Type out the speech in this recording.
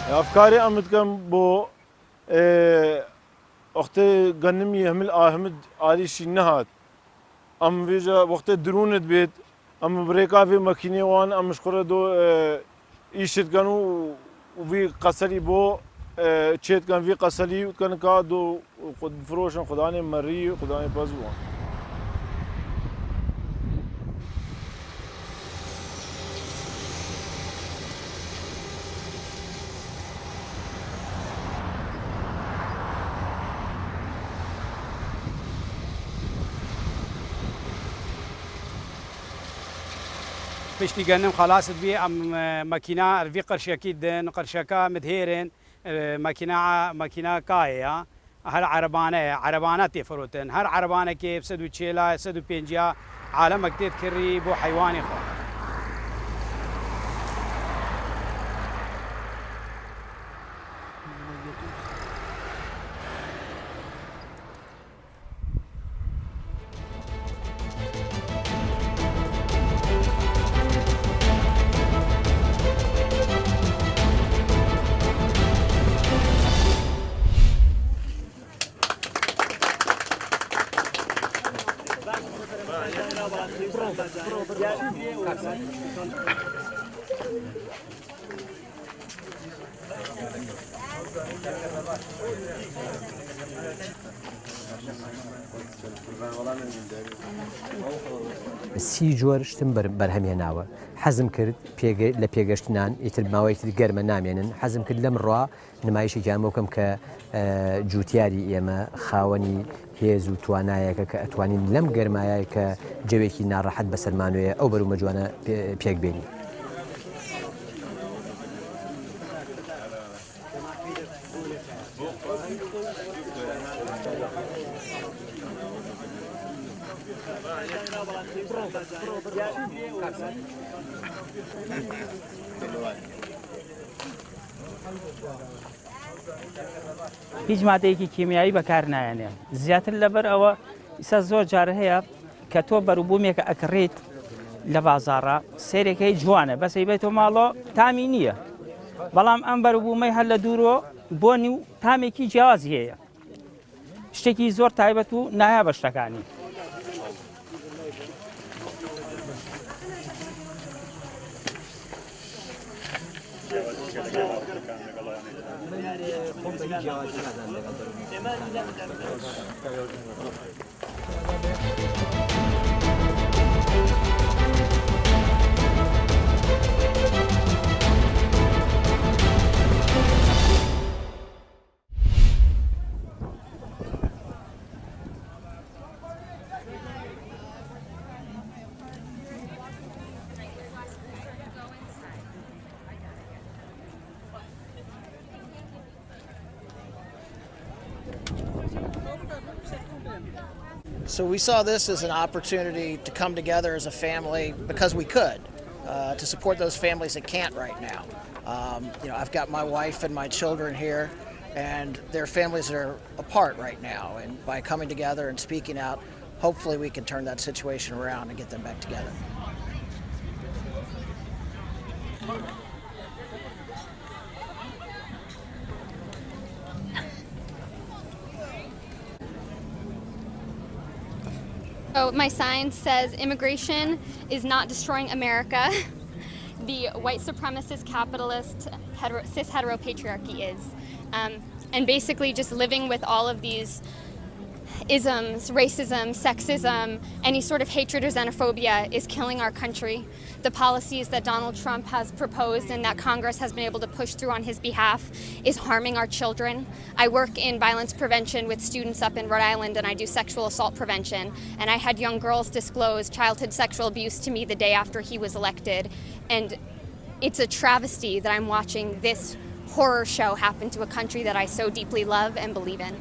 أفكاري أمدكم بو وقت قنمي همل أحمد عاريشي نهات أم فيجا وقت درونت بيت أم بريكا في ماكيني وان أم مشكورة دو إيشت كانوا وفي قصري بو تشيت كان في قصري وكان كادو قد فروشن خداني مري خداني بازوان پشتی گەنم خلاصت بێ ئەم مەکینا ڤی قەرشەکی دن قەرشەکە مدهێرن مەکینا کایەیە هەر عەرەبانە تێفرۆتن هەر عەرەبانێکێ 140 150 عالەمەک تێت کردی بۆ حەیوانی خۆ. سی جۆر شتم بەرهەمێناوە حەزم کرد لە پێگەشتنان ئیتر ماوەیەکی گەرمە نامێنن حەزم کرد لەم ڕوا نمایشێکیان بۆ بکەم کە جوتیاری ئێمە خاوەنی هێز و توانایەکە کە ئەتوانین لەم گەرمایە کە جەوێکی ناڕەحەت بەسەرمانوێە ئەو بەرومە جوانە پێک بێنی. هیچ مادەیەکی کیمیایی بەکار نایەنێ زیاتر لەبەر ئەوە ئیسا زۆر جارە هەیە کە تۆ بەروبوومێکە ئەکڕیت لە بازاڕە سێرێکەی جوانە بەسەی بێتەوە ماڵۆ تامی نییە بەڵام ئەم بەروبوومەی هەر لە دوورۆ بۆنی و تامێکی جیازی هەیە شتێکی زۆر تایبەت و نایە بە شتەکانی. So we saw this as an opportunity to come together as a family because we could, to support those families that can't right now. I've got my wife and my children here, and their families are apart right now. And by coming together and speaking out, hopefully we can turn that situation around and get them back together. So my sign says immigration is not destroying America. The white supremacist capitalist cis heteropatriarchy is. And basically just living with all of these isms, racism, sexism, any sort of hatred or xenophobia is killing our country. The policies that Donald Trump has proposed and that Congress has been able to push through on his behalf is harming our children. I work in violence prevention with students up in Rhode Island, and I do sexual assault prevention. And I had young girls disclose childhood sexual abuse to me the day after he was elected. And it's a travesty that I'm watching this horror show happen to a country that I so deeply love and believe in.